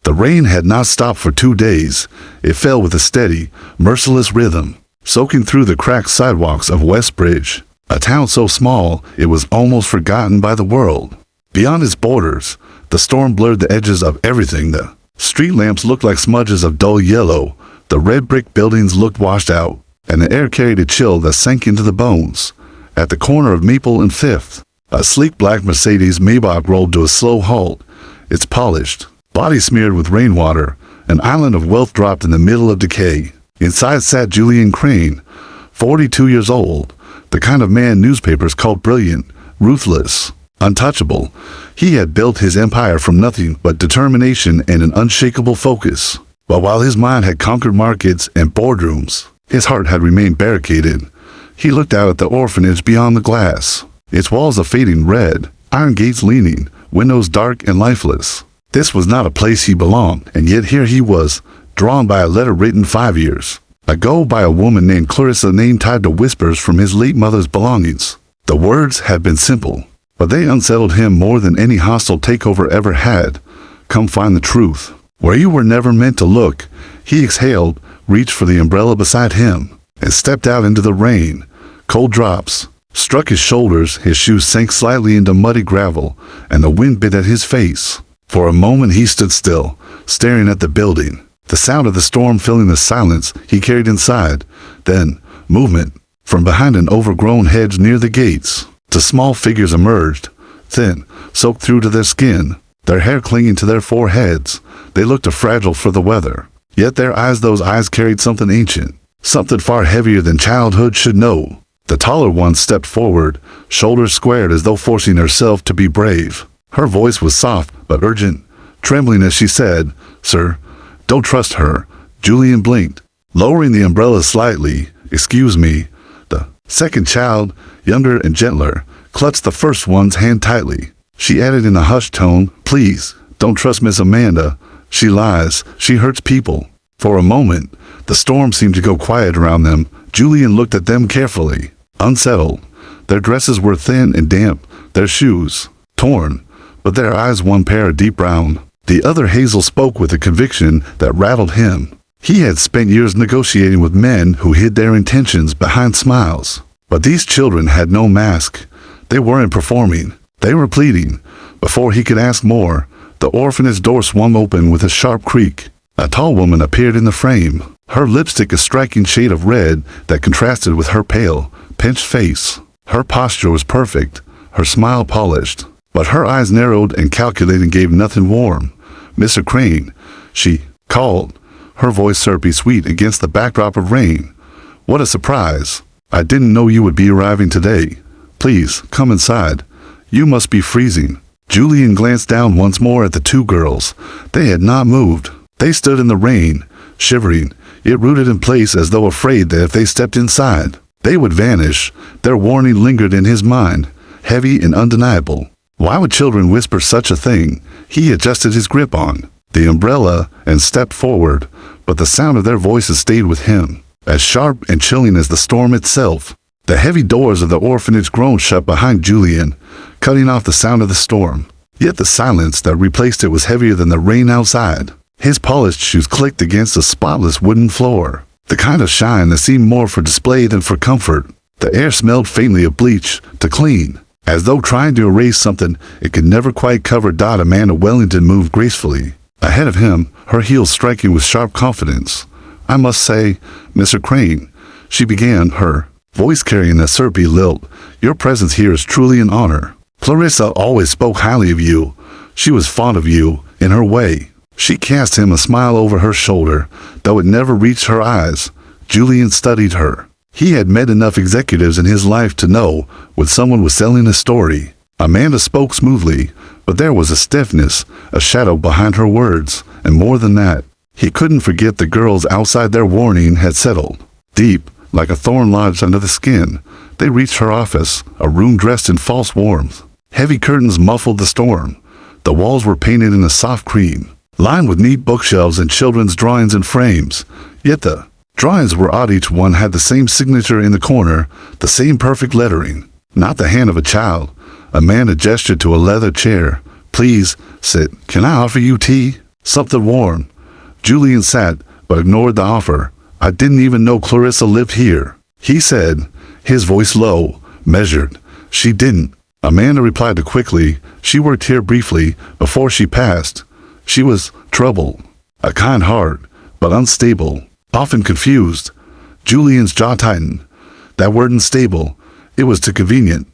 The rain had not stopped for 2 days. It fell with a steady, merciless rhythm, soaking through the cracked sidewalks of Westbridge, a town so small it was almost forgotten by the world. Beyond its borders, the storm blurred the edges of everything. The street lamps looked like smudges of dull yellow, the red brick buildings looked washed out, and the air carried a chill that sank into the bones. At the corner of Maple and Fifth, a sleek black Mercedes Maybach rolled to a slow halt, its polished body smeared with rainwater. An island of wealth dropped in the middle of decay. Inside sat Julian Crane, 42 years old, the kind of man newspapers called brilliant, ruthless, untouchable. He had built his empire from nothing but determination and an unshakable focus. But while his mind had conquered markets and boardrooms, his heart had remained barricaded. He looked out at the orphanage beyond the glass, its walls a fading red, iron gates leaning, windows dark and lifeless. This was not a place he belonged, and yet here he was, drawn by a letter written 5 years ago by a woman named Clarissa, a name tied to whispers from his late mother's belongings. The words had been simple, but they unsettled him more than any hostile takeover ever had. Come find the truth where you were never meant to look. He exhaled, reached for the umbrella beside him, and stepped out into the rain. Cold drops struck his shoulders, his shoes sank slightly into muddy gravel, and the wind bit at his face. For a moment he stood still, staring at the building, the sound of the storm filling the silence he carried inside. Then, movement. From behind an overgrown hedge near the gates, two small figures emerged, thin, soaked through to their skin, their hair clinging to their foreheads. They looked fragile for the weather, yet those eyes carried something ancient, something far heavier than childhood should know. The taller one stepped forward, shoulders squared as though forcing herself to be brave. Her voice was soft but urgent, trembling as she said, "Sir, don't trust her." Julian blinked, lowering the umbrella slightly. "Excuse me." The second child, younger and gentler, clutched the first one's hand tightly. She added in a hushed tone, "Please, don't trust Miss Amanda. She lies. She hurts people." For a moment, the storm seemed to go quiet around them. Julian looked at them carefully, unsettled. Their dresses were thin and damp, their shoes torn, but their eyes one pair of deep brown. The other Hazel spoke with a conviction that rattled him. He had spent years negotiating with men who hid their intentions behind smiles. But these children had no mask. They weren't performing. They were pleading. Before he could ask more, the orphanage door swung open with a sharp creak. A tall woman appeared in the frame, her lipstick a striking shade of red that contrasted with her pale, pinched face. Her posture was perfect, her smile polished, but her eyes narrowed and calculating gave nothing warm. "Mr. Crane," she called, her voice syrupy sweet against the backdrop of rain. "What a surprise. I didn't know you would be arriving today. Please, come inside. You must be freezing." Julian glanced down once more at the two girls. They had not moved. They stood in the rain, shivering, yet rooted in place as though afraid that if they stepped inside, they would vanish. Their warning lingered in his mind, heavy and undeniable. Why would children whisper such a thing? He adjusted his grip on the umbrella and stepped forward, but the sound of their voices stayed with him, as sharp and chilling as the storm itself. The heavy doors of the orphanage groaned shut behind Julian, cutting off the sound of the storm. Yet the silence that replaced it was heavier than the rain outside. His polished shoes clicked against a spotless wooden floor, the kind of shine that seemed more for display than for comfort. The air smelled faintly of bleach, to clean, as though trying to erase something it could never quite cover. Amanda Wellington moved gracefully ahead of him, her heels striking with sharp confidence. "I must say, Mr. Crane," she began, her voice carrying a syrupy lilt, "your presence here is truly an honor. Clarissa always spoke highly of you. She was fond of you, in her way." She cast him a smile over her shoulder, though it never reached her eyes. Julian studied her. He had met enough executives in his life to know when someone was selling a story. Amanda spoke smoothly, but there was a stiffness, a shadow behind her words, and more than that, he couldn't forget the girls outside. Their warning had settled deep, like a thorn lodged under the skin. They reached her office, a room dressed in false warmth. Heavy curtains muffled the storm. The walls were painted in a soft cream, lined with neat bookshelves and children's drawings in frames. Yet the drawings were odd. Each one had the same signature in the corner, the same perfect lettering. Not the hand of a child. Amanda gestured to a leather chair. "Please, sit. Can I offer you tea?" Something warm. Julian sat, but ignored the offer. I didn't even know Clarissa lived here, he said, his voice low, measured. She didn't. Amanda replied quickly. She worked here briefly, before she passed. She was trouble. A kind heart, but unstable, often confused. Julian's jaw tightened. That word unstable, it was too convenient,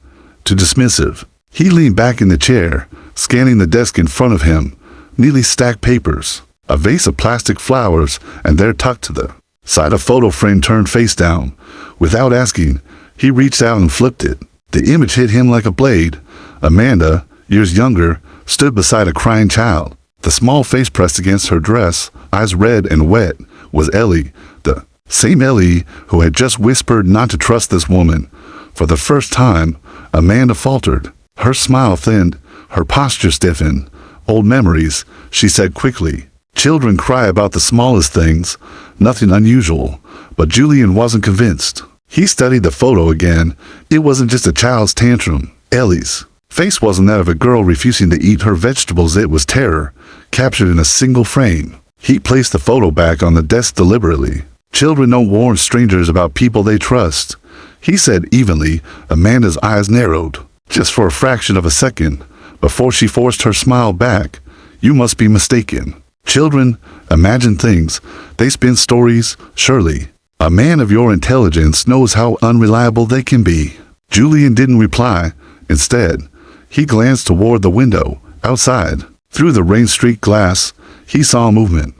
too dismissive. He leaned back in the chair, scanning the desk in front of him. Neatly stacked papers, a vase of plastic flowers, and there tucked to the side a photo frame turned face down. Without asking, he reached out and flipped it. The image hit him like a blade. Amanda, years younger, stood beside a crying child. The small face pressed against her dress, eyes red and wet, was Ellie, the same Ellie who had just whispered not to trust this woman. For the first time, Amanda faltered. Her smile thinned, her posture stiffened. Old memories, she said quickly. Children cry about the smallest things, nothing unusual, but Julian wasn't convinced. He studied the photo again. It wasn't just a child's tantrum. Ellie's face wasn't that of a girl refusing to eat her vegetables. It was terror, captured in a single frame. He placed the photo back on the desk deliberately. Children don't warn strangers about people they trust, he said evenly. Amanda's eyes narrowed, just for a fraction of a second, before she forced her smile back. You must be mistaken. Children imagine things. They spin stories, surely. A man of your intelligence knows how unreliable they can be. Julian didn't reply. Instead, he glanced toward the window, outside. Through the rain-streaked glass, he saw movement.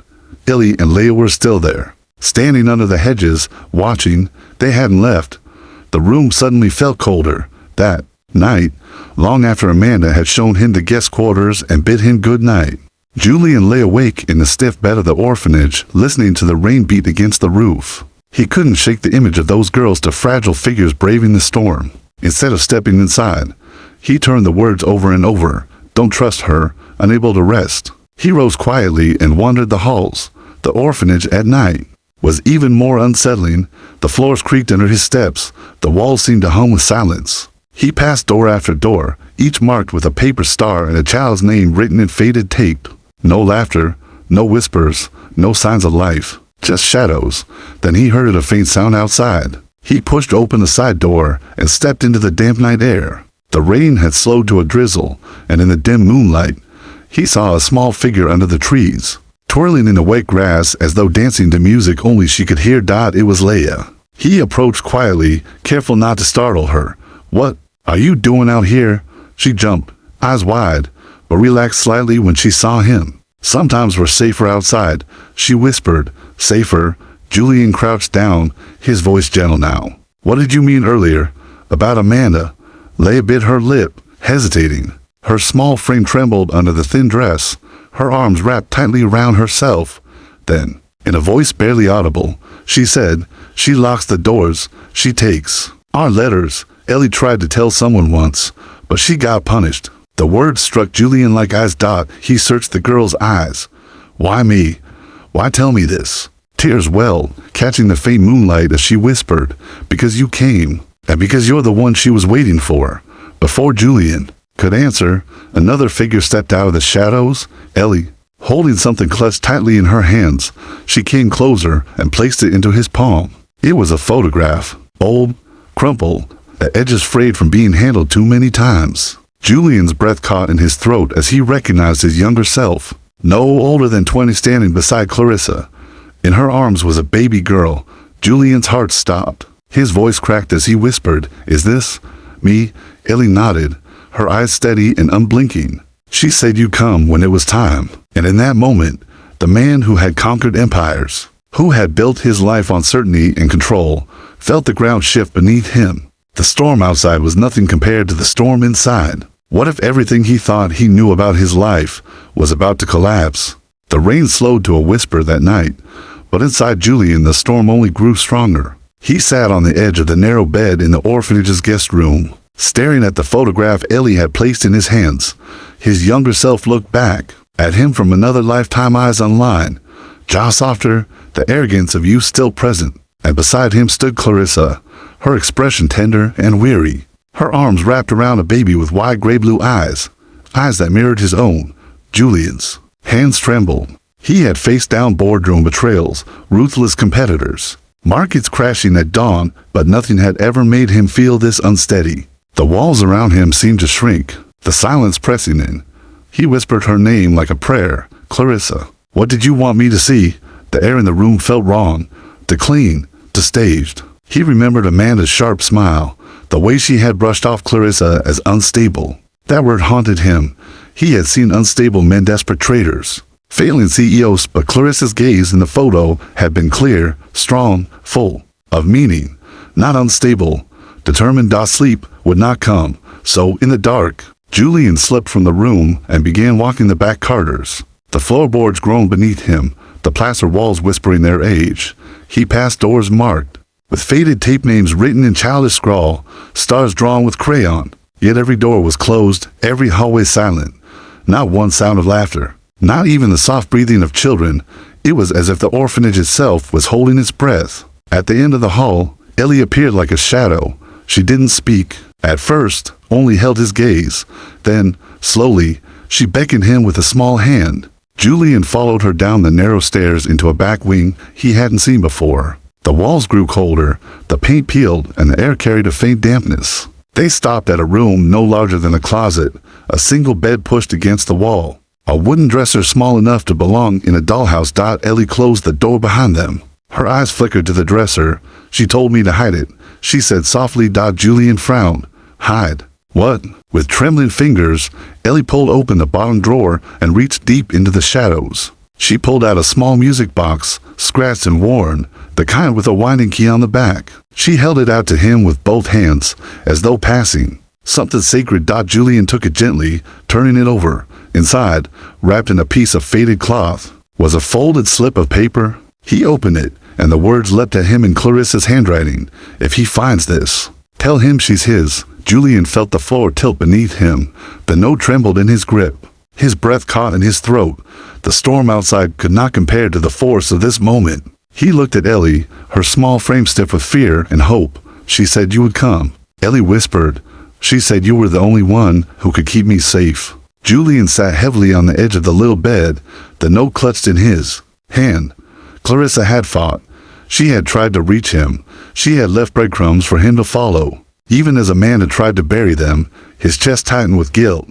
Ellie and Leah were still there, standing under the hedges, watching. They hadn't left. The room suddenly felt colder. That night, long after Amanda had shown him the guest quarters and bid him good night, Julian lay awake in the stiff bed of the orphanage, listening to the rain beat against the roof. He couldn't shake the image of those girls to fragile figures braving the storm. Instead of stepping inside, he turned the words over and over. Don't trust her, unable to rest. He rose quietly and wandered the halls. The orphanage at night was even more unsettling. The floors creaked under his steps. The walls seemed to hum with silence. He passed door after door, each marked with a paper star and a child's name written in faded tape. No laughter, no whispers, no signs of life, just shadows. Then he heard a faint sound outside. He pushed open the side door and stepped into the damp night air. The rain had slowed to a drizzle, and in the dim moonlight, he saw a small figure under the trees, twirling in the wet grass as though dancing to music only she could hear. It was Leah. He approached quietly, careful not to startle her. What are you doing out here? She jumped, eyes wide, but relaxed slightly when she saw him. Sometimes we're safer outside, she whispered. Safer? Julian crouched down, his voice gentle now. What did you mean earlier? About Amanda? Leah bit her lip, hesitating. Her small frame trembled under the thin dress, her arms wrapped tightly around herself. Then, in a voice barely audible, she said, she locks the doors, she takes our letters. Ellie tried to tell someone once, but she got punished. The words struck Julian like ice. He searched the girl's eyes. Why me? Why tell me this? Tears welled, catching the faint moonlight as she whispered, because you came, and because you're the one she was waiting for. Before Julian could answer, another figure stepped out of the shadows. Ellie, holding something clutched tightly in her hands. She came closer and placed it into his palm. It was a photograph, old, crumpled, the edges frayed from being handled too many times. Julian's breath caught in his throat as he recognized his younger self, no older than 20, standing beside Clarissa. In her arms was a baby girl. Julian's heart stopped. His voice cracked as he whispered, is this me? Ellie nodded, her eyes steady and unblinking. She said you'd come when it was time. And in that moment, the man who had conquered empires, who had built his life on certainty and control, felt the ground shift beneath him. The storm outside was nothing compared to the storm inside. What if everything he thought he knew about his life was about to collapse? The rain slowed to a whisper that night, but inside Julian the storm only grew stronger. He sat on the edge of the narrow bed in the orphanage's guest room, staring at the photograph Ellie had placed in his hands. His younger self looked back at him from another lifetime, eyes online, jaw softer, the arrogance of youth still present. And beside him stood Clarissa, her expression tender and weary, her arms wrapped around a baby with wide gray-blue eyes, eyes that mirrored his own, Julian's. Hands trembled. He had faced down boardroom betrayals, ruthless competitors, markets crashing at dawn, but nothing had ever made him feel this unsteady. The walls around him seemed to shrink, the silence pressing in. He whispered her name like a prayer. Clarissa. What did you want me to see? The air in the room felt wrong, too clean, too staged. He remembered Amanda's sharp smile, the way she had brushed off Clarissa as unstable. That word haunted him. He had seen unstable men, desperate traitors, failing CEOs, but Clarissa's gaze in the photo had been clear, strong, full of meaning, not unstable. Determined. Sleep would not come, so in the dark, Julian slipped from the room and began walking the back corridors. The floorboards groaned beneath him, the plaster walls whispering their age. He passed doors marked with faded tape names written in childish scrawl, stars drawn with crayon. Yet every door was closed, every hallway silent. Not one sound of laughter, not even the soft breathing of children. It was as if the orphanage itself was holding its breath. At the end of the hall, Ellie appeared like a shadow. She didn't speak. At first, only held his gaze. Then, slowly, she beckoned him with a small hand. Julian followed her down the narrow stairs into a back wing he hadn't seen before. The walls grew colder, the paint peeled, and the air carried a faint dampness. They stopped at a room no larger than a closet, a single bed pushed against the wall, a wooden dresser small enough to belong in a dollhouse. Ellie closed the door behind them. Her eyes flickered to the dresser. She told me to hide it, she said softly. Julian frowned. Hide? What? With trembling fingers, Ellie pulled open the bottom drawer and reached deep into the shadows. She pulled out a small music box, scratched and worn, the kind with a winding key on the back. She held it out to him with both hands, as though passing something sacred. Julian took it gently, turning it over. Inside, wrapped in a piece of faded cloth, was a folded slip of paper. He opened it, and the words leapt at him in Clarissa's handwriting. If he finds this, tell him she's his. Julian felt the floor tilt beneath him. The note trembled in his grip. His breath caught in his throat. The storm outside could not compare to the force of this moment. He looked at Ellie, her small frame stiff with fear and hope. She said you would come. Ellie whispered. She said you were the only one who could keep me safe. Julian sat heavily on the edge of the little bed, the note clutched in his hand. Clarissa had fought. She had tried to reach him. She had left breadcrumbs for him to follow. Even as Amanda tried to bury them, his chest tightened with guilt.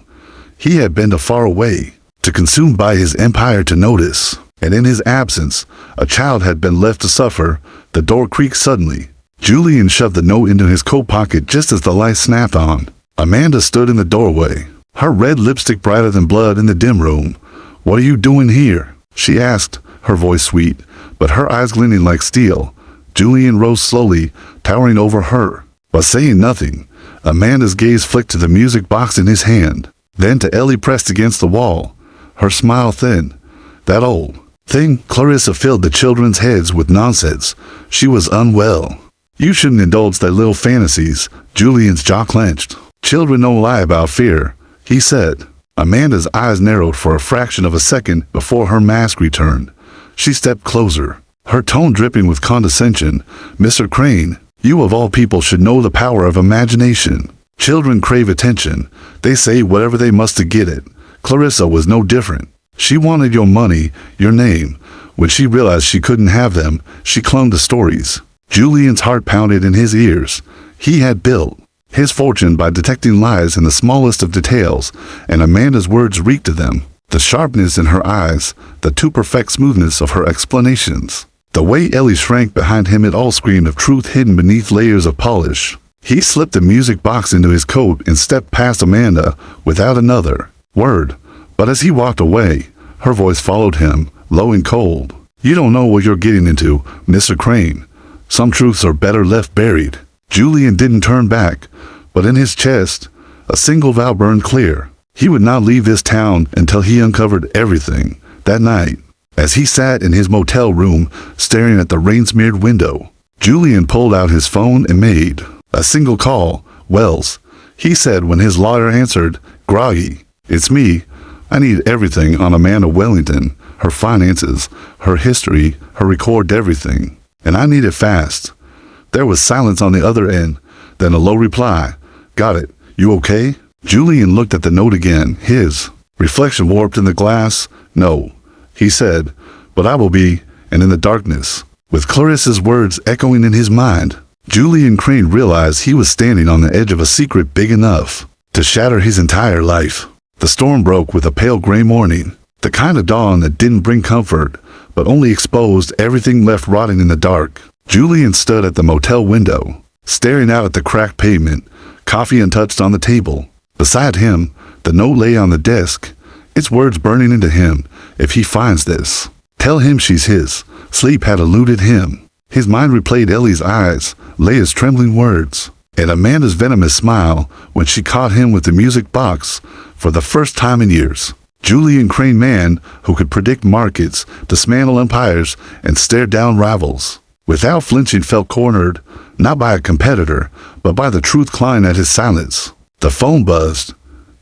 He had been too far away, too consumed by his empire to notice. And in his absence, a child had been left to suffer. The door creaked suddenly. Julian shoved the note into his coat pocket just as the light snapped on. Amanda stood in the doorway, her red lipstick brighter than blood in the dim room. What are you doing here? She asked, her voice sweet, but her eyes gleaming like steel. Julian rose slowly, towering over her, but saying nothing. Amanda's gaze flicked to the music box in his hand, then to Ellie pressed against the wall, her smile thin. That old thing. Clarissa filled the children's heads with nonsense. She was unwell. You shouldn't indulge their little fantasies. Julian's jaw clenched. Children don't lie about fear, he said. Amanda's eyes narrowed for a fraction of a second before her mask returned. She stepped closer, her tone dripping with condescension. Mr. Crane, you of all people should know the power of imagination. Children crave attention. They say whatever they must to get it. Clarissa was no different. She wanted your money, your name. When she realized she couldn't have them, she clung to stories. Julian's heart pounded in his ears. He had built his fortune by detecting lies in the smallest of details, and Amanda's words reeked to them. The sharpness in her eyes, the too perfect smoothness of her explanations. The way Ellie shrank behind him, it all screamed of truth hidden beneath layers of polish. He slipped the music box into his coat and stepped past Amanda without another word. But as he walked away, her voice followed him, low and cold. You don't know what you're getting into, Mr. Crane. Some truths are better left buried. Julian didn't turn back, but in his chest, a single vow burned clear. He would not leave this town until he uncovered everything. That night, as he sat in his motel room, staring at the rain-smeared window, Julian pulled out his phone and made a single call. Wells, he said when his lawyer answered, groggy. It's me. I need everything on Amanda Wellington, her finances, her history, her record, everything. And I need it fast. There was silence on the other end, then a low reply. Got it. You okay? Julian looked at the note again, his Reflection warped in the glass. No, he said, but I will be, and in the darkness. With Clarissa's words echoing in his mind, Julian Crane realized he was standing on the edge of a secret big enough to shatter his entire life. The storm broke with a pale gray morning, the kind of dawn that didn't bring comfort, but only exposed everything left rotting in the dark. Julian stood at the motel window, staring out at the cracked pavement, coffee untouched on the table. Beside him, the note lay on the desk, its words burning into him. If he finds this, tell him she's his. Sleep had eluded him. His mind replayed Ellie's eyes, Leia's trembling words, and Amanda's venomous smile when she caught him with the music box for the first time in years. Julian Crane, man who could predict markets, dismantle empires, and stare down rivals. Without flinching, felt cornered, not by a competitor, but by the truth clawing at his silence. The phone buzzed.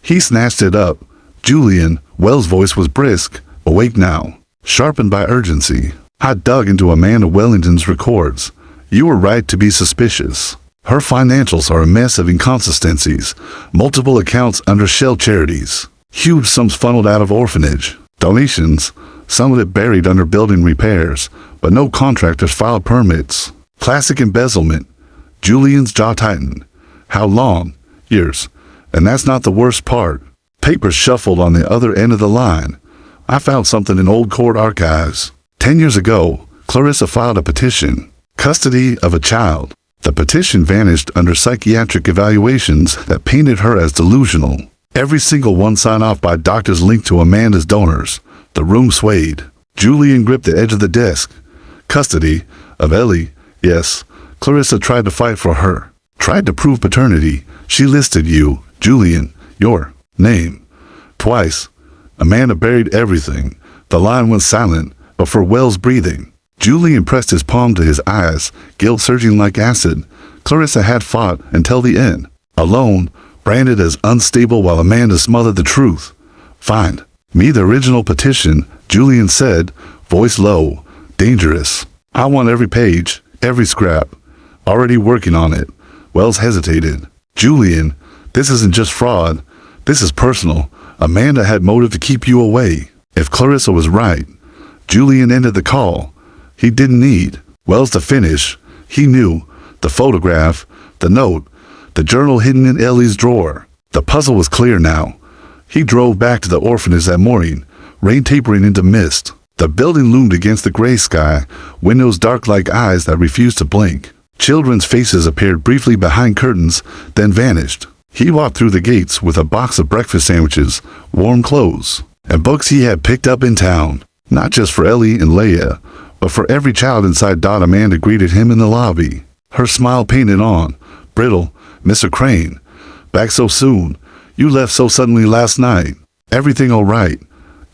He snatched it up. Julian, Wells' voice was brisk, awake now, sharpened by urgency. I dug into Amanda Wellington's records. You were right to be suspicious. Her financials are a mess of inconsistencies, multiple accounts under shell charities, huge sums funneled out of orphanage, donations, some of it buried under building repairs, but no contractors filed permits. Classic embezzlement. Julian's jaw tightened. How long? Years. And that's not the worst part. Papers shuffled on the other end of the line. I found something in old court archives. 10 years ago, Clarissa filed a petition. Custody of a child. The petition vanished under psychiatric evaluations that painted her as delusional. Every single one signed off by doctors linked to Amanda's donors. The room swayed. Julian gripped the edge of the desk. Custody of Ellie. Yes, Clarissa tried to fight for her. Tried to prove paternity. She listed you, Julian, your name. Twice. Amanda buried everything. The line went silent, but for Wells' breathing. Julian pressed his palm to his eyes, guilt surging like acid. Clarissa had fought until the end. Alone, branded as unstable while Amanda smothered the truth. Find me the original petition, Julian said, voice low. Dangerous. I want every page, every scrap. Already working on it. Wells hesitated. Julian, this isn't just fraud. This is personal. Amanda had motive to keep you away. If Clarissa was right. Julian ended the call. He didn't need Wells to finish. He knew. The photograph, the note, the journal hidden in Ellie's drawer. The puzzle was clear now. He drove back to the orphanage that morning, rain tapering into mist. The building loomed against the gray sky, windows dark like eyes that refused to blink. Children's faces appeared briefly behind curtains, then vanished. He walked through the gates with a box of breakfast sandwiches, warm clothes, and books he had picked up in town. Not just for Ellie and Leia, but for every child inside. Amanda greeted him in the lobby. Her smile painted on. Brittle. Mr. Crane. Back so soon. You left so suddenly last night. Everything all right?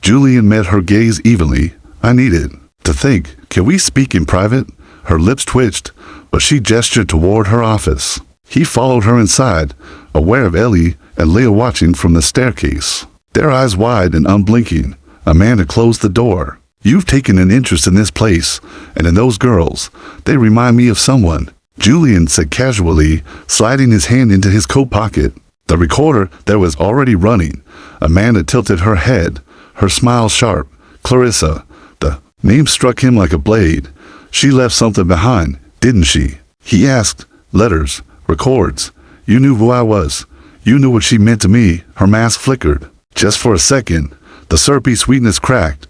Julian met her gaze evenly. I needed to think. Can we speak in private? Her lips twitched, but she gestured toward her office. He followed her inside, aware of Ellie and Leia watching from the staircase. Their eyes wide and unblinking. Amanda closed the door. You've taken an interest in this place, and in those girls. They remind me of someone. Julian said casually, sliding his hand into his coat pocket. The recorder that was already running. Amanda tilted her head, her smile sharp. Clarissa. The name struck him like a blade. She left something behind, didn't she? He asked. Letters, records. You knew who I was. You knew what she meant to me. Her mask flickered. Just for a second. The syrupy sweetness cracked.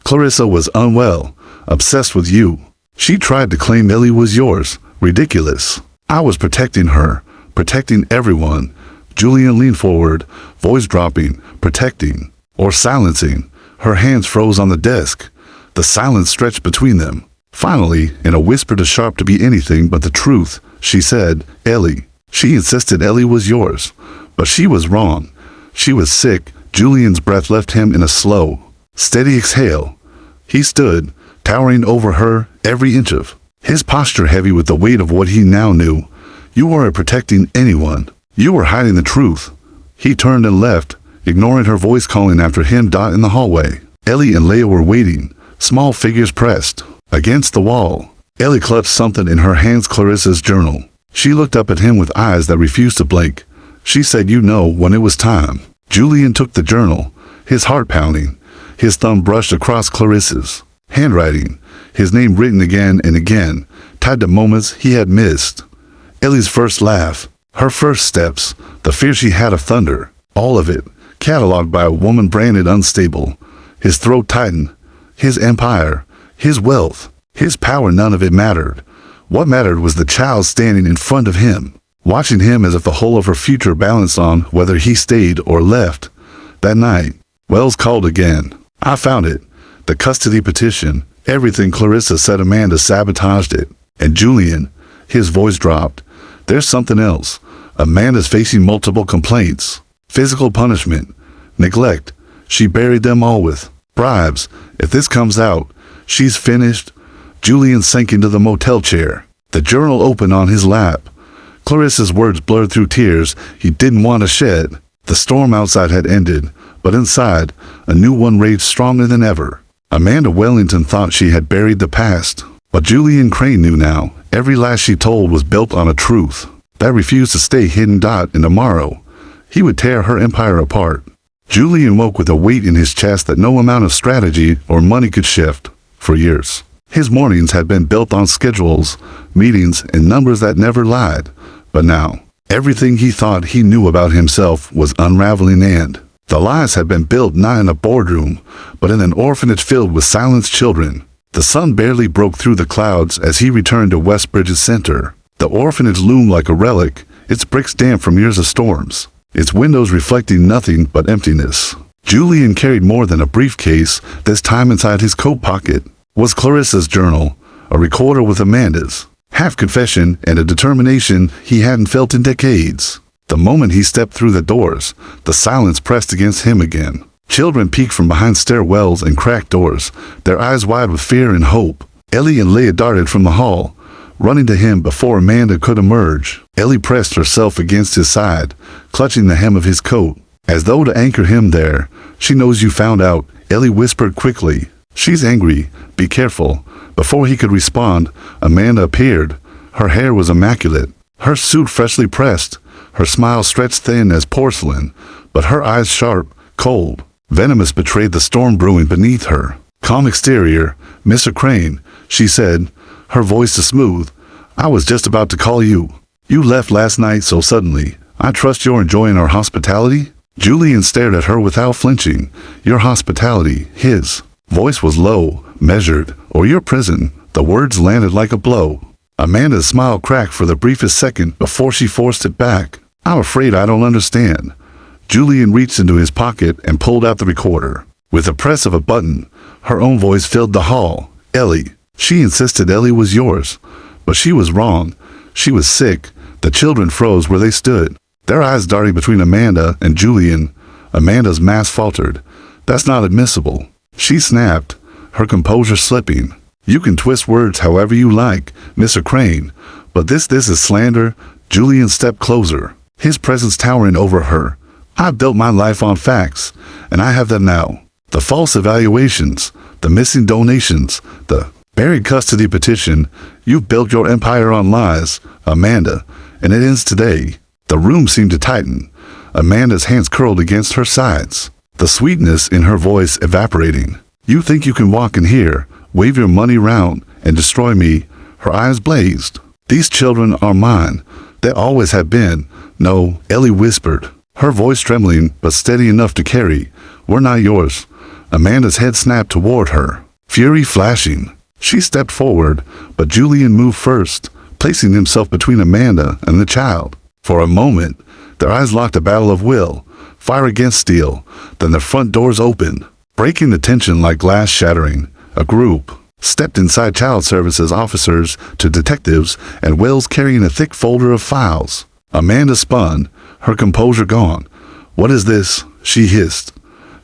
Clarissa was unwell, obsessed with you. She tried to claim Ellie was yours. Ridiculous. I was protecting her, protecting everyone. Julian leaned forward, voice dropping, protecting, or silencing. Her hands froze on the desk. The silence stretched between them. Finally, in a whisper too sharp to be anything but the truth, she said, Ellie. She insisted Ellie was yours. But she was wrong. She was sick. Julian's breath left him in a slow, steady exhale. He stood, towering over her, every inch of his posture heavy with the weight of what he now knew. You weren't protecting anyone. You were hiding the truth. He turned and left, ignoring her voice calling after him. In the hallway, Ellie and Leia were waiting, small figures pressed against the wall. Ellie clutched something in her hands, Clarissa's journal. She looked up at him with eyes that refused to blink. She said, you know, when it was time. Julian took the journal, his heart pounding. His thumb brushed across Clarissa's handwriting, his name written again and again, tied to moments he had missed. Ellie's first laugh, her first steps, the fear she had of thunder, all of it, catalogued by a woman branded unstable. His throat tightened. His empire, his wealth, his power, none of it mattered. What mattered was the child standing in front of him, watching him as if the whole of her future balanced on whether he stayed or left. That night, Wells called again. I found it. The custody petition. Everything Clarissa said Amanda sabotaged it. And Julian, his voice dropped. There's something else. Amanda's facing multiple complaints. Physical punishment. Neglect. She buried them all with bribes. If this comes out, she's finished. Julian sank into the motel chair. The journal opened on his lap. Clarissa's words blurred through tears he didn't want to shed. The storm outside had ended, but inside, a new one raged stronger than ever. Amanda Wellington thought she had buried the past, but Julian Crane knew now. Every lie she told was built on a truth that refused to stay hidden. In tomorrow, he would tear her empire apart. Julian woke with a weight in his chest that no amount of strategy or money could shift. For years, his mornings had been built on schedules, meetings, and numbers that never lied. But now, everything he thought he knew about himself was unraveling, and the lies had been built not in a boardroom, but in an orphanage filled with silenced children. The sun barely broke through the clouds as he returned to Westbridge's center. The orphanage loomed like a relic, its bricks damp from years of storms, its windows reflecting nothing but emptiness. Julian carried more than a briefcase. This time inside his coat pocket was Clarissa's journal, a recorder with Amanda's half confession and a determination he hadn't felt in decades. The moment he stepped through the doors, the silence pressed against him again. Children peeked from behind stairwells and cracked doors, their eyes wide with fear and hope. Ellie and Leah darted from the hall, running to him before Amanda could emerge. Ellie pressed herself against his side, clutching the hem of his coat, as though to anchor him there. She knows you found out, Ellie whispered quickly. She's angry. Be careful. Before he could respond, Amanda appeared. Her hair was immaculate, her suit freshly pressed, her smile stretched thin as porcelain, but her eyes sharp, cold, venomous, betrayed the storm brewing beneath her. Calm exterior, Mr. Crane, she said, her voice smooth. I was just about to call you. You left last night so suddenly. I trust you're enjoying our hospitality? Julian stared at her without flinching. Your hospitality, his voice was low, measured, or your prison. The words landed like a blow. Amanda's smile cracked for the briefest second before she forced it back. I'm afraid I don't understand. Julian reached into his pocket and pulled out the recorder. With the press of a button, her own voice filled the hall. Ellie. She insisted Ellie was yours. But she was wrong. She was sick. The children froze where they stood, their eyes darting between Amanda and Julian. Amanda's mask faltered. That's not admissible. She snapped, her composure slipping. You can twist words however you like, Mr. Crane, but this is slander. Julian stepped closer, his presence towering over her. I've built my life on facts, and I have them now. The false evaluations, the missing donations, the buried custody petition. You've built your empire on lies, Amanda, and it ends today. The room seemed to tighten. Amanda's hands curled against her sides, the sweetness in her voice evaporating. You think you can walk in here, wave your money round, and destroy me? Her eyes blazed. These children are mine. They always have been. No, Ellie whispered, her voice trembling but steady enough to carry. We're not yours. Amanda's head snapped toward her, fury flashing. She stepped forward, but Julian moved first, placing himself between Amanda and the child. For a moment, their eyes locked, a battle of will, fire against steel. Then the front doors opened, breaking the tension like glass shattering. A group stepped inside, child services officers to detectives, and Wells carrying a thick folder of files. Amanda spun, her composure gone. What is this? She hissed.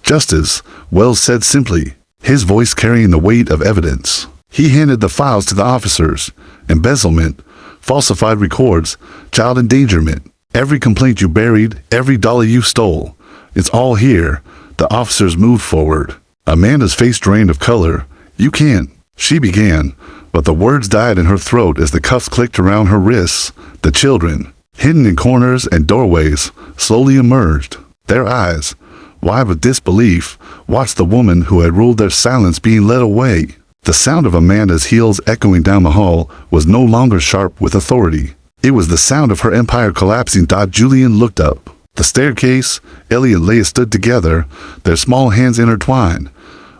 Justice, Wells said simply, his voice carrying the weight of evidence. He handed the files to the officers. Embezzlement, falsified records, child endangerment, every complaint you buried, every dollar you stole. It's all here. The officers moved forward. Amanda's face drained of color. You can't, she began, but the words died in her throat as the cuffs clicked around her wrists. The children, hidden in corners and doorways, slowly emerged. Their eyes, wide with disbelief, watched the woman who had ruled their silence being led away. The sound of Amanda's heels echoing down the hall was no longer sharp with authority. It was the sound of her empire collapsing. Julian looked up. The staircase, Ellie and Leia stood together, their small hands intertwined.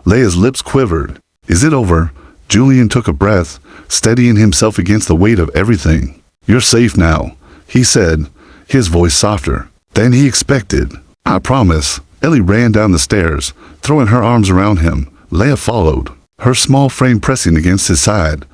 Leia's lips quivered. Is it over? Julian took a breath, steadying himself against the weight of everything. You're safe now, he said, his voice softer than he expected. I promise. Ellie ran down the stairs, throwing her arms around him. Leia followed, her small frame pressing against his side.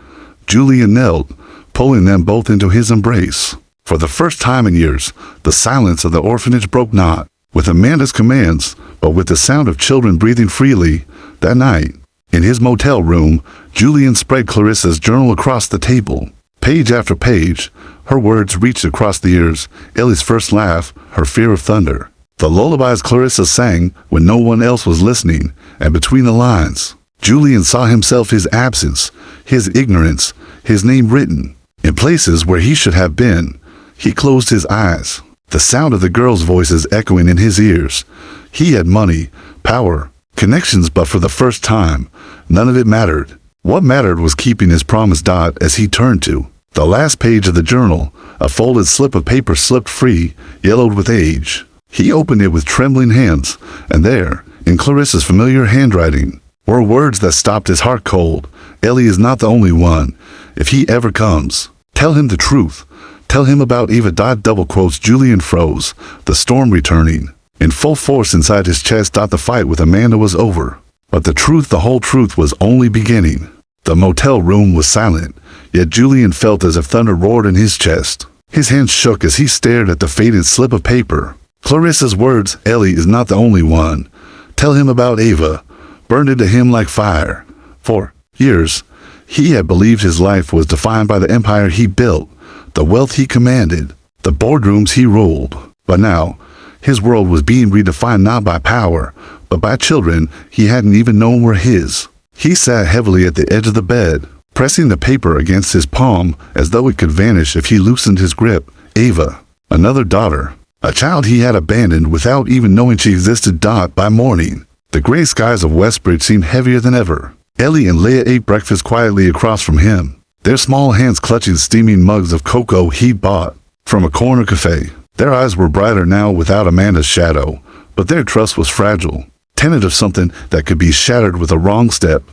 Julian knelt, pulling them both into his embrace. For the first time in years, the silence of the orphanage broke not with Amanda's commands, but with the sound of children breathing freely. That night, in his motel room, Julian spread Clarissa's journal across the table. Page after page, her words reached across the ears, Ellie's first laugh, her fear of thunder. The lullabies Clarissa sang when no one else was listening, and between the lines, Julian saw himself, his absence, his ignorance, his name written in places where he should have been. He closed his eyes, the sound of the girls' voices echoing in his ears. He had money, power, connections, but for the first time, none of it mattered. What mattered was keeping his promise. As he turned to the last page of the journal, a folded slip of paper slipped free, yellowed with age. He opened it with trembling hands, and there, in Clarissa's familiar handwriting, were words that stopped his heart cold. Ellie is not the only one. If he ever comes, tell him the truth. Tell him about Eva. Double quotes. Julian froze, the storm returning in full force inside his chest. The fight with Amanda was over, but the truth, the whole truth, was only beginning. The motel room was silent, yet Julian felt as if thunder roared in his chest. His hands shook as he stared at the faded slip of paper. Clarissa's words, Ellie is not the only one. Tell him about Eva, burned into him like fire. For years, he had believed his life was defined by the empire he built, the wealth he commanded, the boardrooms he ruled. But now, his world was being redefined not by power, but by children he hadn't even known were his. He sat heavily at the edge of the bed, pressing the paper against his palm as though it could vanish if he loosened his grip. Eva, another daughter, a child he had abandoned without even knowing she existed. By morning, the gray skies of Westbridge seemed heavier than ever. Ellie and Leia ate breakfast quietly across from him, their small hands clutching steaming mugs of cocoa he'd bought from a corner cafe. Their eyes were brighter now without Amanda's shadow, but their trust was fragile, tenet of something that could be shattered with a wrong step.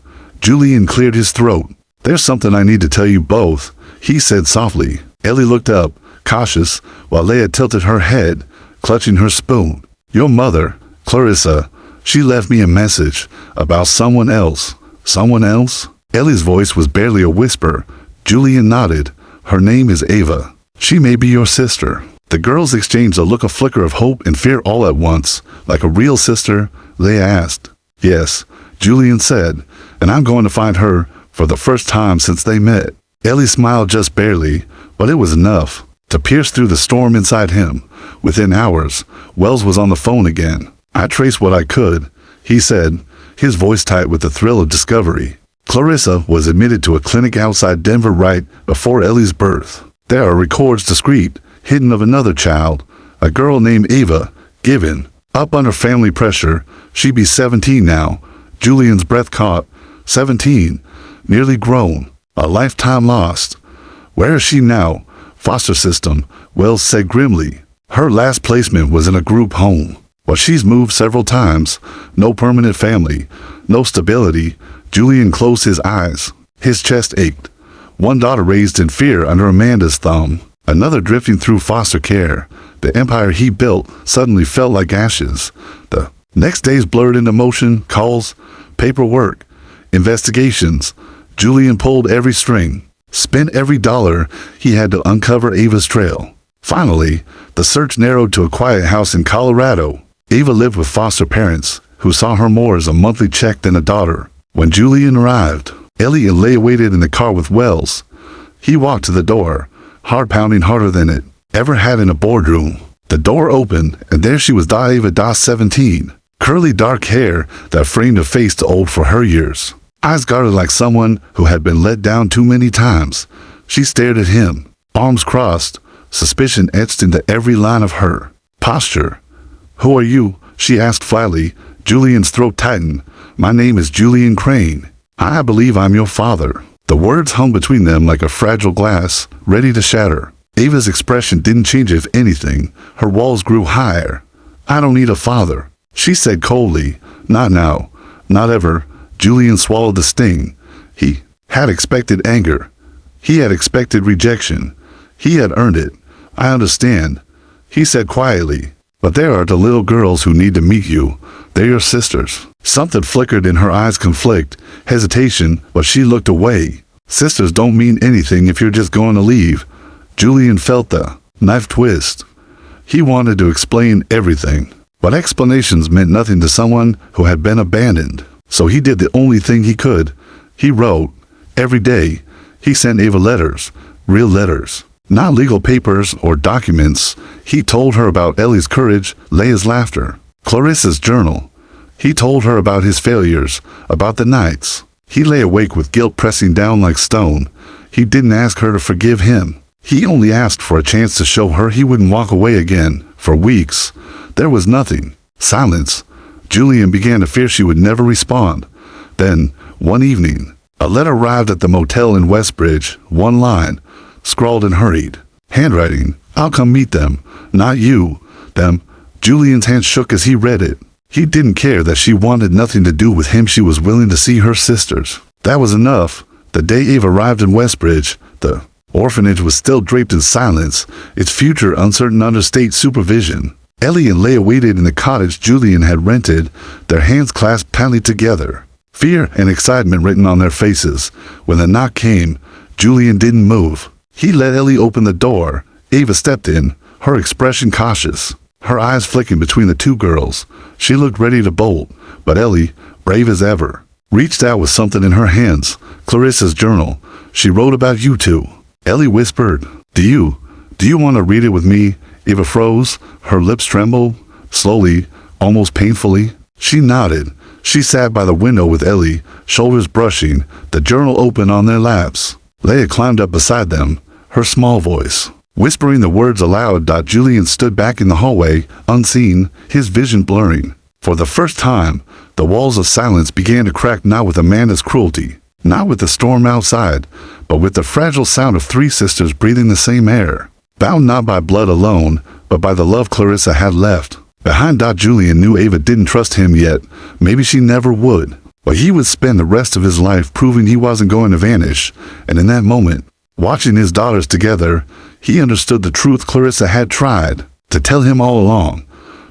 Julian cleared his throat. There's something I need to tell you both, he said softly. Ellie looked up, cautious, while Leia tilted her head, clutching her spoon. Your mother, Clarissa, she left me a message about someone else. Someone else? Ellie's voice was barely a whisper. Julian nodded. Her name is Eva. She may be your sister. The girls exchanged a look, a flicker of hope and fear all at once. Like a real sister? Leia asked. Yes, Julian said, and I'm going to find her for the first time since they met. Ellie smiled just barely, but it was enough to pierce through the storm inside him. Within hours, Wells was on the phone again. I traced what I could, he said, his voice tight with the thrill of discovery. Clarissa was admitted to a clinic outside Denver right before Ellie's birth. There are records discreet, hidden, of another child, a girl named Eva, given up under family pressure. She'd be 17 now. Julian's breath caught. 17, nearly grown, a lifetime lost. Where is she now? Foster system, Wells said grimly. Her last placement was in a group home. But she's moved several times. No permanent family, no stability. Julian closed his eyes. His chest ached. One daughter raised in fear under Amanda's thumb, another drifting through foster care. The empire he built suddenly felt like ashes. The next days blurred into motion, calls, paperwork, investigations. Julian pulled every string, spent every dollar he had to uncover Eva's trail. Finally, the search narrowed to a quiet house in Colorado. Eva lived with foster parents, who saw her more as a monthly check than a daughter. When Julian arrived, Ellie and Leia waited in the car with Wells. He walked to the door, heart pounding harder than it ever had in a boardroom. The door opened, and there she was, Eva, 17. Curly dark hair that framed a face too old for her years. Eyes guarded like someone who had been let down too many times. She stared at him, arms crossed, suspicion etched into every line of her posture. Who are you? she asked flatly. Julian's throat tightened. My name is Julian Crane. I believe I'm your father. The words hung between them like a fragile glass, ready to shatter. Ava's expression didn't change if anything. Her walls grew higher. I don't need a father, she said coldly. Not now. Not ever. Julian swallowed the sting. He had expected anger. He had expected rejection. He had earned it. I understand, he said quietly. But there are the little girls who need to meet you. They're your sisters. Something flickered in her eyes, conflict, hesitation, but she looked away. Sisters don't mean anything if you're just going to leave. Julian felt the knife twist. He wanted to explain everything, but explanations meant nothing to someone who had been abandoned. So he did the only thing he could. He wrote. Every day, he sent Ava letters, real letters. Not legal papers or documents. He told her about Ellie's courage, Leia's laughter, Clarissa's journal. He told her about his failures, about the nights. He lay awake with guilt pressing down like stone. He didn't ask her to forgive him. He only asked for a chance to show her he wouldn't walk away again. For weeks, there was nothing. Silence. Julian began to fear she would never respond. Then, one evening, a letter arrived at the motel in Westbridge. One line, scrawled and hurried. Handwriting. I'll come meet them. Not you. Them. Julian's hand shook as he read it. He didn't care that she wanted nothing to do with him. She was willing to see her sisters. That was enough. The day Ava arrived in Westbridge, the orphanage was still draped in silence, its future uncertain under state supervision. Ellie and Leia waited in the cottage Julian had rented, their hands clasped tightly together. Fear and excitement written on their faces. When the knock came, Julian didn't move. He let Ellie open the door. Ava stepped in, her expression cautious, her eyes flicking between the two girls. She looked ready to bolt, but Ellie, brave as ever, reached out with something in her hands. Clarissa's journal. She wrote about you two. Ellie whispered, Do you want to read it with me? Ava froze, her lips trembled, slowly, almost painfully. She nodded. She sat by the window with Ellie, shoulders brushing, the journal open on their laps. Leia climbed up beside them, her small voice whispering the words aloud. Julian stood back in the hallway, unseen, his vision blurring. For the first time, the walls of silence began to crack, not with Amanda's cruelty, not with the storm outside, but with the fragile sound of three sisters breathing the same air, bound not by blood alone, but by the love Clarissa had left behind. Julian knew Ava didn't trust him yet. Maybe she never would. But he would spend the rest of his life proving he wasn't going to vanish. And in that moment, watching his daughters together, he understood the truth Clarissa had tried to tell him all along.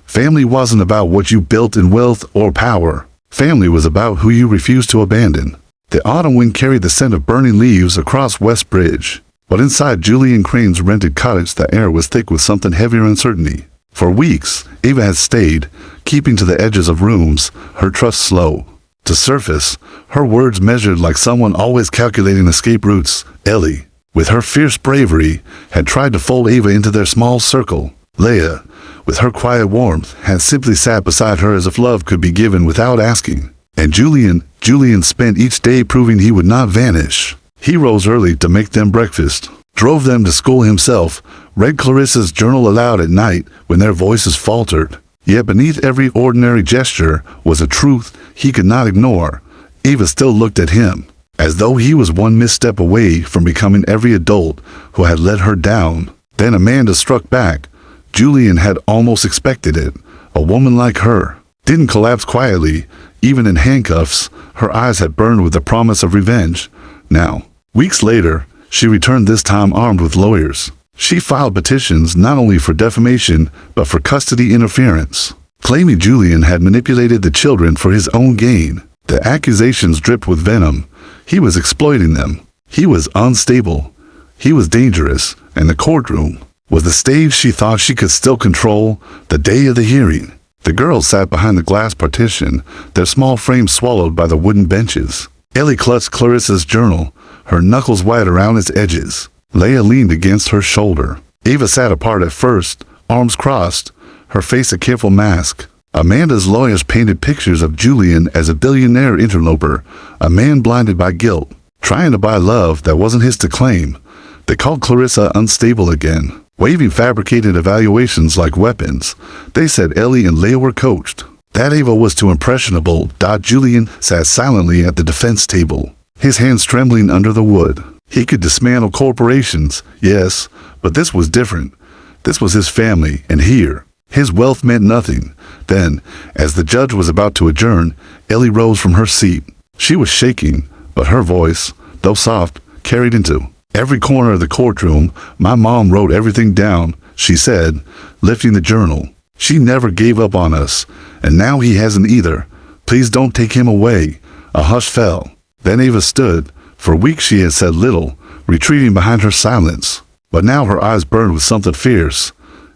Family wasn't about what you built in wealth or power. Family was about who you refused to abandon. The autumn wind carried the scent of burning leaves across Westbridge. But inside Julian Crane's rented cottage, the air was thick with something heavier uncertainty. For weeks, Ava had stayed, keeping to the edges of rooms, her trust slow to surface, her words measured like someone always calculating escape routes. Ellie, with her fierce bravery, had tried to fold Ava into their small circle. Leia, with her quiet warmth, had simply sat beside her as if love could be given without asking. And Julian spent each day proving he would not vanish. He rose early to make them breakfast, drove them to school himself, read Clarissa's journal aloud at night when their voices faltered. Yet beneath every ordinary gesture was a truth he could not ignore. Ava still looked at him, as though he was one misstep away from becoming every adult who had let her down. Then Amanda struck back. Julian had almost expected it. A woman like her didn't collapse quietly. Even in handcuffs, her eyes had burned with the promise of revenge. Now, weeks later, she returned, this time armed with lawyers. She filed petitions not only for defamation, but for custody interference, claiming Julian had manipulated the children for his own gain. The accusations dripped with venom. He was exploiting them. He was unstable. He was dangerous. And the courtroom was the stage she thought she could still control. The day of the hearing, the girls sat behind the glass partition, their small frames swallowed by the wooden benches. Ellie clutched Clarissa's journal, her knuckles white around its edges. Leia leaned against her shoulder. Ava sat apart at first, arms crossed, her face a careful mask. Amanda's lawyers painted pictures of Julian as a billionaire interloper, a man blinded by guilt, trying to buy love that wasn't his to claim. They called Clarissa unstable again, waving fabricated evaluations like weapons. They said Ellie and Leah were coached. That Ava was too impressionable. Julian sat silently at the defense table, his hands trembling under the wood. He could dismantle corporations, yes, but this was different. This was his family, and here, his wealth meant nothing. Then, as the judge was about to adjourn, Ellie rose from her seat. She was shaking, but her voice, though soft, carried into every corner of the courtroom. "My mom wrote everything down," she said, lifting the journal. "She never gave up on us, and now he hasn't either. Please don't take him away." A hush fell. Then Ava stood. For weeks she had said little, retreating behind her silence. But now her eyes burned with something fierce.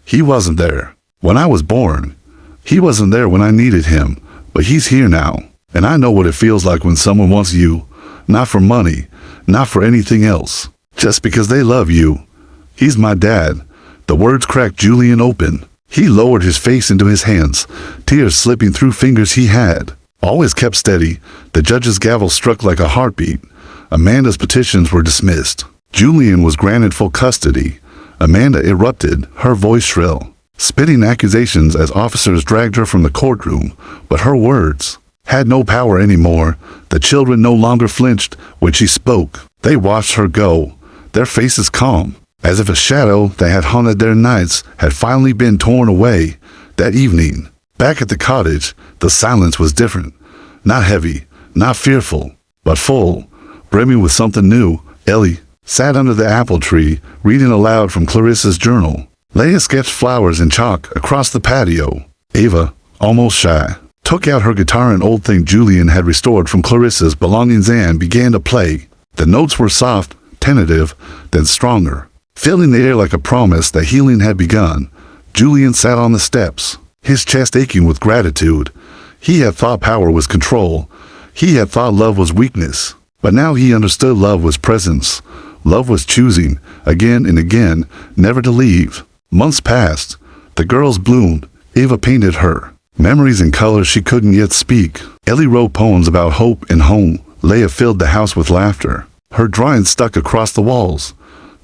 "He wasn't there when I was born. He wasn't there when I needed him, but he's here now. And I know what it feels like when someone wants you, not for money, not for anything else, just because they love you. He's my dad." The words cracked Julian open. He lowered his face into his hands, tears slipping through fingers he had always kept steady. The judge's gavel struck like a heartbeat. Amanda's petitions were dismissed. Julian was granted full custody. Amanda erupted, her voice shrill, spitting accusations as officers dragged her from the courtroom. But her words had no power anymore. The children no longer flinched when she spoke. They watched her go, their faces calm, as if a shadow that had haunted their nights had finally been torn away. That evening, back at the cottage, the silence was different. Not heavy, not fearful, but full, brimming with something new. Ellie sat under the apple tree, reading aloud from Clarissa's journal. Leah sketched flowers in chalk across the patio. Ava, almost shy, took out her guitar, an old thing Julian had restored from Clarissa's belongings, and began to play. The notes were soft, tentative, then stronger, filling the air like a promise that healing had begun. Julian sat on the steps, his chest aching with gratitude. He had thought power was control. He had thought love was weakness. But now he understood love was presence. Love was choosing, again and again, never to leave. Months passed. The girls bloomed. Ava painted her memories in colors she couldn't yet speak. Ellie wrote poems about hope and home. Leah filled the house with laughter. Her drawings stuck across the walls.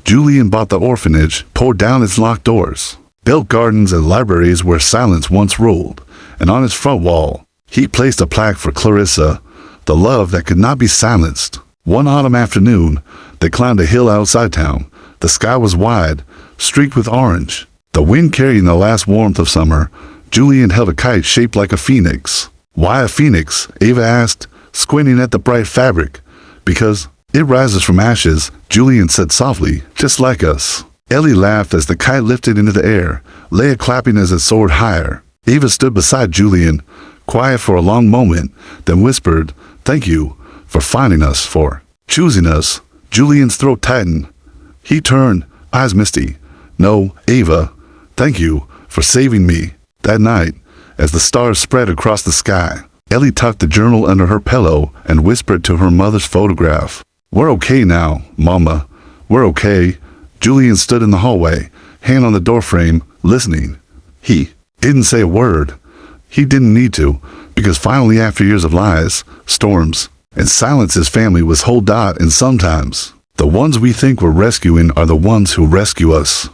Julian bought the orphanage, poured down its locked doors, built gardens and libraries where silence once ruled. And on its front wall, he placed a plaque for Clarissa, the love that could not be silenced. One autumn afternoon, they climbed a hill outside town. The sky was wide, streaked with orange, the wind carrying the last warmth of summer. Julian held a kite shaped like a phoenix. "Why a phoenix?" Ava asked, squinting at the bright fabric. "Because it rises from ashes," Julian said softly, "just like us." Ellie laughed as the kite lifted into the air, Leah clapping as it soared higher. Ava stood beside Julian, quiet for a long moment, then whispered, "Thank you for finding us, for choosing us." Julian's throat tightened. He turned, eyes misty. "No, Ava, thank you for saving me." That night, as the stars spread across the sky, Ellie tucked the journal under her pillow and whispered to her mother's photograph, "We're okay now, Mama. We're okay." Julian stood in the hallway, hand on the doorframe, listening. He didn't say a word. He didn't need to, because finally, after years of lies, storms, and silence, his family was whole. And sometimes, the ones we think we're rescuing are the ones who rescue us.